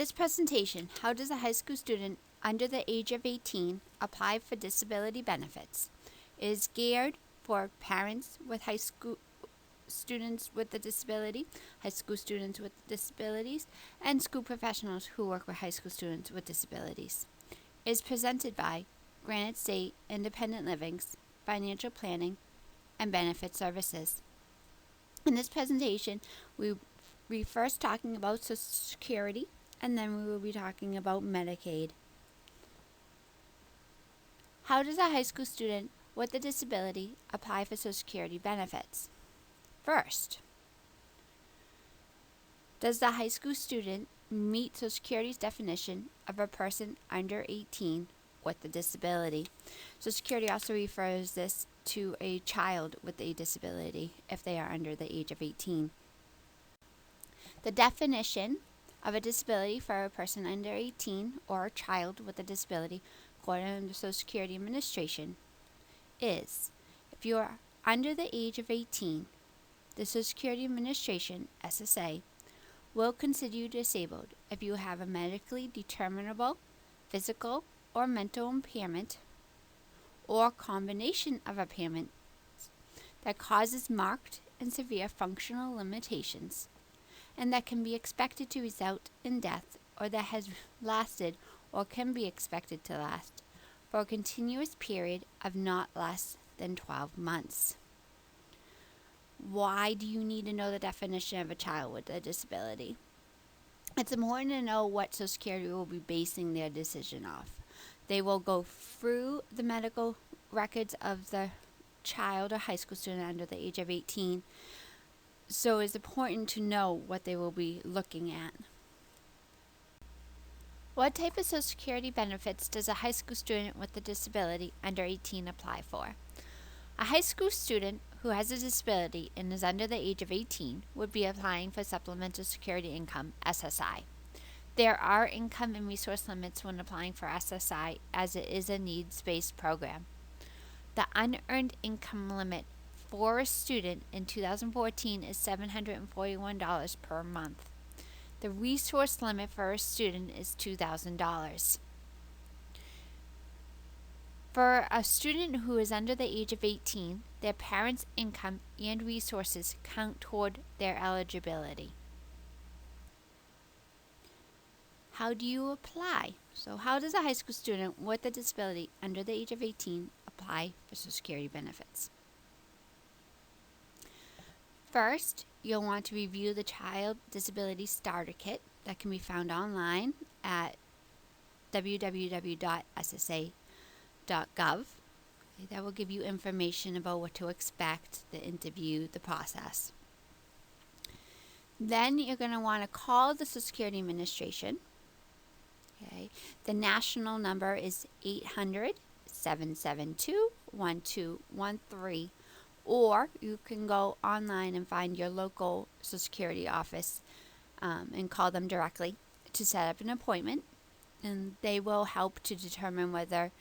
This presentation, How Does a High School Student Under the Age of 18 Apply for Disability Benefits, is geared for parents with high school students with a disability, high school students with disabilities, and school professionals who work with high school students with disabilities. It is presented by Granite State Independent Living's Financial Planning and Benefit Services. In this presentation, we'll be first talking about Social Security, and then we will be talking about Medicaid. How does a high school student with a disability apply for Social Security benefits? First, does the high school student meet Social Security's definition of a person under 18 with a disability? Social Security also refers this to a child with a disability if they are under the age of 18. The definition of a disability for a person under 18 or a child with a disability, according to the Social Security Administration, is if you are under the age of 18, the Social Security Administration, SSA, will consider you disabled if you have a medically determinable physical or mental impairment or combination of impairments that causes marked and severe functional limitations and that can be expected to result in death, or that has lasted or can be expected to last for a continuous period of not less than 12 months. Why do you need to know the definition of a child with a disability? It's important to know what Social Security will be basing their decision off. They will go through the medical records of the child or high school student under the age of 18, so it's important to know what they will be looking at. What type of Social Security benefits does a high school student with a disability under 18 apply for? A high school student who has a disability and is under the age of 18 would be applying for Supplemental Security Income, SSI. There are income and resource limits when applying for SSI, as it is a needs-based program. The unearned income limit for a student in 2014 is $741 per month. The resource limit for a student is $2,000. For a student who is under the age of 18, their parents' income and resources count toward their eligibility. How do you apply? So how does a high school student with a disability under the age of 18 apply for Social Security benefits? First, you'll want to review the Child Disability Starter Kit that can be found online at www.ssa.gov. That will give you information about what to expect, the interview, the process. Then you're going to want to call the Social Security Administration. The national number is 800-772-1213. Or you can go online and find your local Social Security office and call them directly to set up an appointment. And they will help to determine whether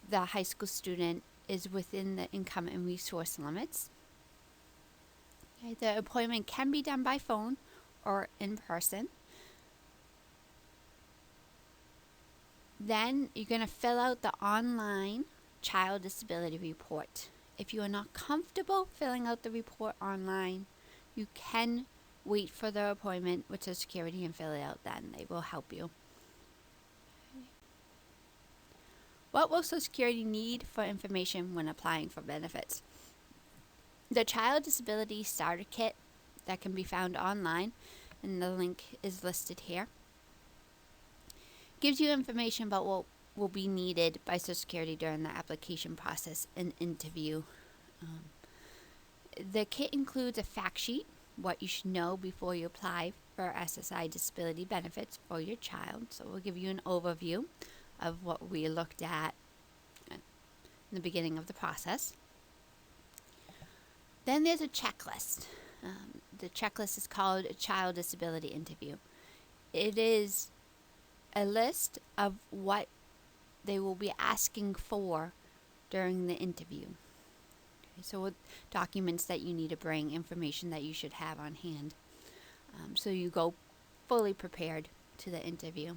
the high school student is within the income and resource limits. The appointment can be done by phone or in person. Then you're going to fill out the online child disability report. If you are not comfortable filling out the report online, you can wait for the appointment with Social Security and fill it out then. They will help you. What will Social Security need for information when applying for benefits? The Child Disability Starter Kit that can be found online, and the link is listed here, gives you information about what will be needed by Social Security during the application process and interview. The kit includes a fact sheet, what you should know before you apply for SSI disability benefits for your child. So we'll give you an overview of what we looked at in the beginning of the process. Then there's a checklist. The checklist is called a Child Disability Interview. It is a list of what they will be asking for during the interview. So documents that you need to bring, information that you should have on hand. So you go fully prepared to the interview.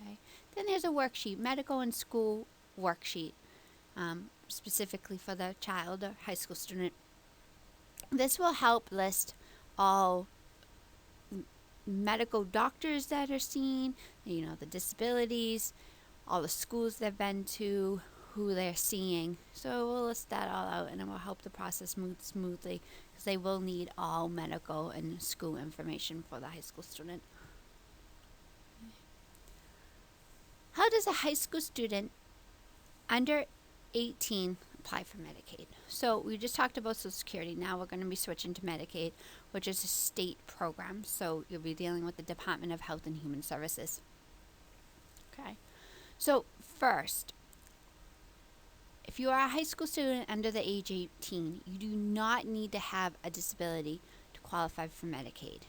Okay. Then there's a worksheet, medical and school worksheet, specifically for the child or high school student. This will help list all medical doctors that are seen, the disabilities, all the schools they've been to, who they're seeing. So we'll list that all out, and it will help the process move smoothly, because they will need all medical and school information for the high school student. How does a high school student under 18 apply for Medicaid? So we just talked about Social Security. Now we're going to be switching to Medicaid, which is a state program. So you'll be dealing with the Department of Health and Human Services. Okay. So first, if you are a high school student under the age 18, you do not need to have a disability to qualify for Medicaid.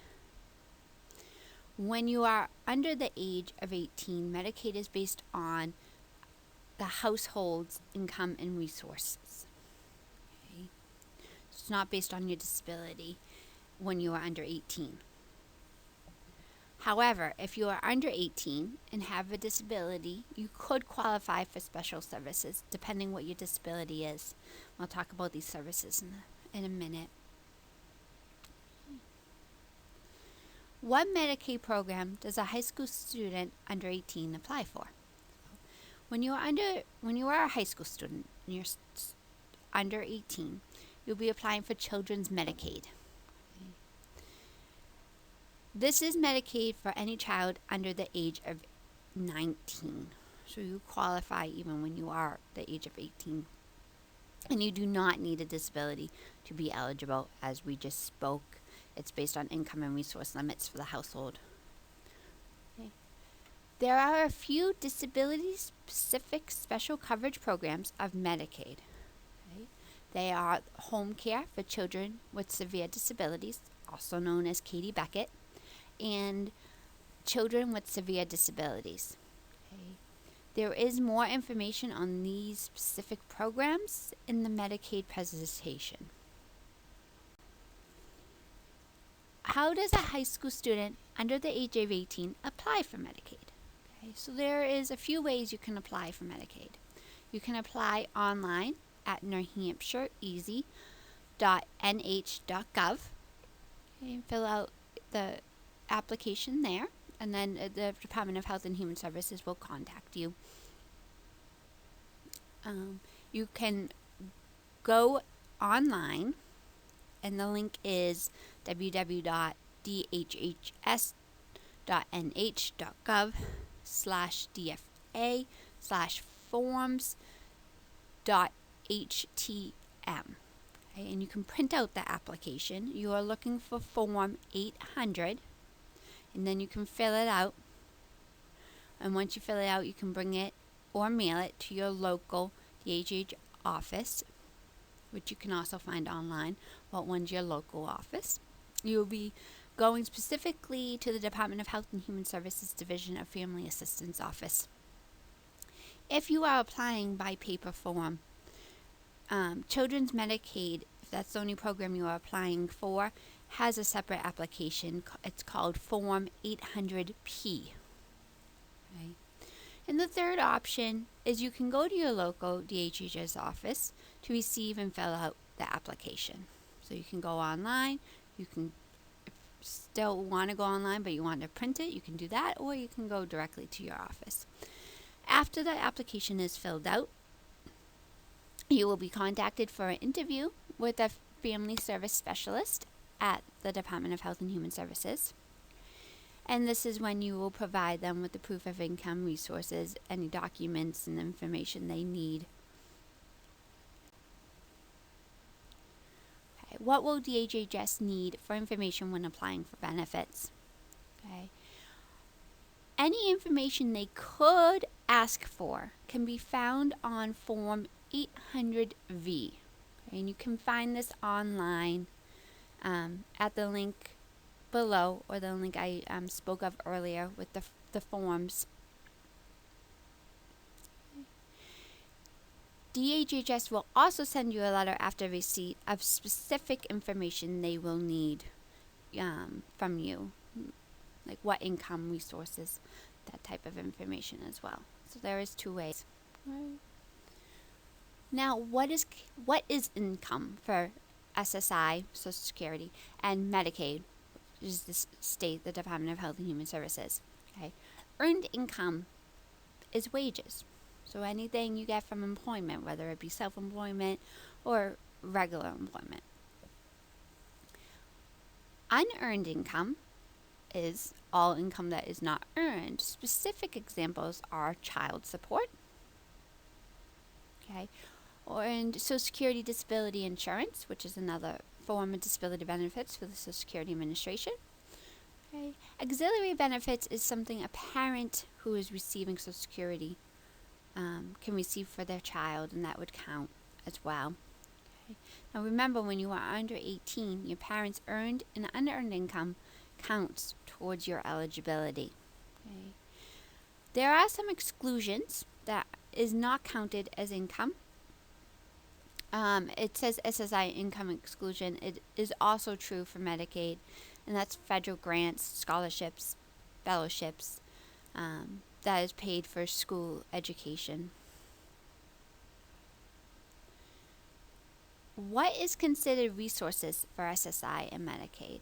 When you are under the age of 18, Medicaid is based on the household's income and resources. Okay? So it's not based on your disability when you are under 18. However, if you are under 18 and have a disability, you could qualify for special services, depending what your disability is. I'll talk about these services in a minute. What Medicaid program does a high school student under 18 apply for? When you are a high school student and you're under 18, you'll be applying for Children's Medicaid. Okay. This is Medicaid for any child under the age of 19. So you qualify even when you are the age of 18. And you do not need a disability to be eligible, as we just spoke. It's based on income and resource limits for the household. Okay. There are a few disability-specific special coverage programs of Medicaid. Okay. They are home care for children with severe disabilities, also known as Katie Beckett, and children with severe disabilities. Okay. There is more information on these specific programs in the Medicaid presentation. How does a high school student under the age of 18 apply for Medicaid? Okay, so there is a few ways you can apply for Medicaid. You can apply online at newhampshireeasy.nh.gov. Okay, fill out the application there, and then the Department of Health and Human Services will contact you. You can go online, and the link is www.dhhs.nh.gov/forms.htm. Okay, and you can print out the application. You are looking for Form 800, and then you can fill it out. And once you fill it out, you can bring it or mail it to your local DHHS office, which you can also find online. What one's your local office? You will be going specifically to the Department of Health and Human Services Division of Family Assistance Office. If you are applying by paper form, Children's Medicaid, if that's the only program you are applying for, has a separate application. It's called Form 800P. Okay. And the third option is you can go to your local DHHS office to receive and fill out the application. So you can go online. You can, if you still want to go online but you want to print it, you can do that, or you can go directly to your office. After the application is filled out, you will be contacted for an interview with a family service specialist at the Department of Health and Human Services. And this is when you will provide them with the proof of income, resources, any documents and information they need. Okay. What will DHHS need for information when applying for benefits? Okay. Any information they could ask for can be found on Form 800V. Okay. And you can find this online at the link below, or the link I spoke of earlier with the forms. DHHS will also send you a letter after receipt of specific information they will need from you. like what income, resources, that type of information as well. So there is two ways. Right. Now, what is income for SSI, Social Security, and Medicaid, which is the Department of Health and Human Services? Okay, earned income is wages. So anything you get from employment, whether it be self-employment or regular employment. Unearned income is all income that is not earned. Specific examples are child support, okay, and Social Security disability insurance, which is another form of disability benefits for the Social Security Administration. Okay. Auxiliary benefits is something a parent who is receiving Social Security can receive for their child, and that would count as well. Okay. Now remember, when you are under 18, your parents' earned and unearned income counts towards your eligibility. Okay. There are some exclusions that is not counted as income. It says SSI income exclusion. It is also true for Medicaid, and that's federal grants, scholarships, fellowships, that is paid for school education. What is considered resources for SSI and Medicaid?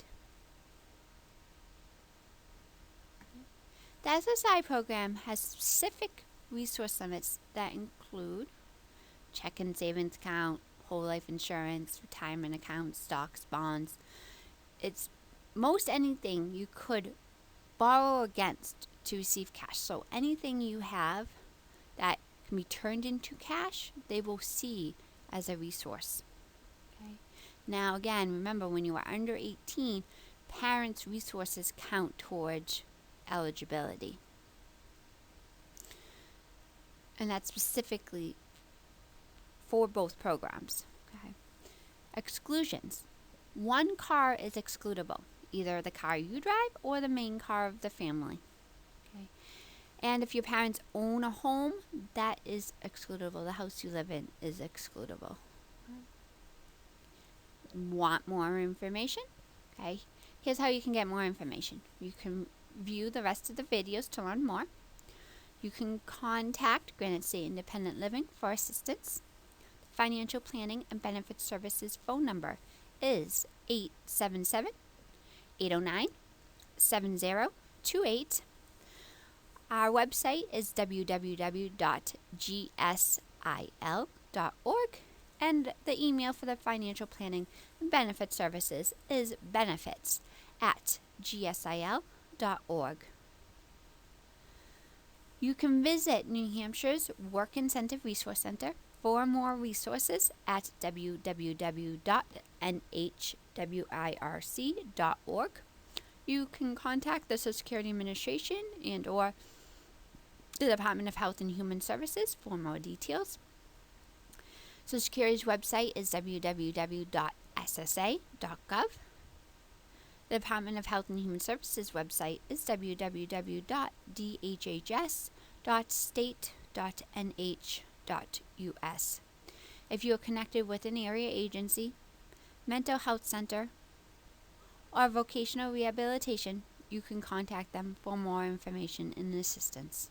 The SSI program has specific resource limits that include check and savings account, whole life insurance, retirement accounts, stocks, bonds. It's most anything you could borrow against to receive cash. So anything you have that can be turned into cash, they will see as a resource. Okay. Now again, remember, when you are under 18, parents' resources count towards eligibility. And that's specifically for both programs. Okay. Exclusions. One car is excludable, either the car you drive or the main car of the family. Okay. And if your parents own a home, that is excludable. The house you live in is excludable. Want more information? Okay. Here's how you can get more information. You can view the rest of the videos to learn more. You can contact Granite State Independent Living for assistance. Financial Planning and Benefits Services phone number is 877-809-7028. Our website is www.gsil.org, and the email for the Financial Planning and Benefits Services is benefits@gsil.org. You can visit New Hampshire's Work Incentive Resource Center for more resources at www.nhwirc.org. You can contact the Social Security Administration and or the Department of Health and Human Services for more details. Social Security's website is www.ssa.gov. The Department of Health and Human Services website is www.dhhs.state.nh.us. If you are connected with an area agency, mental health center, or vocational rehabilitation, you can contact them for more information and assistance.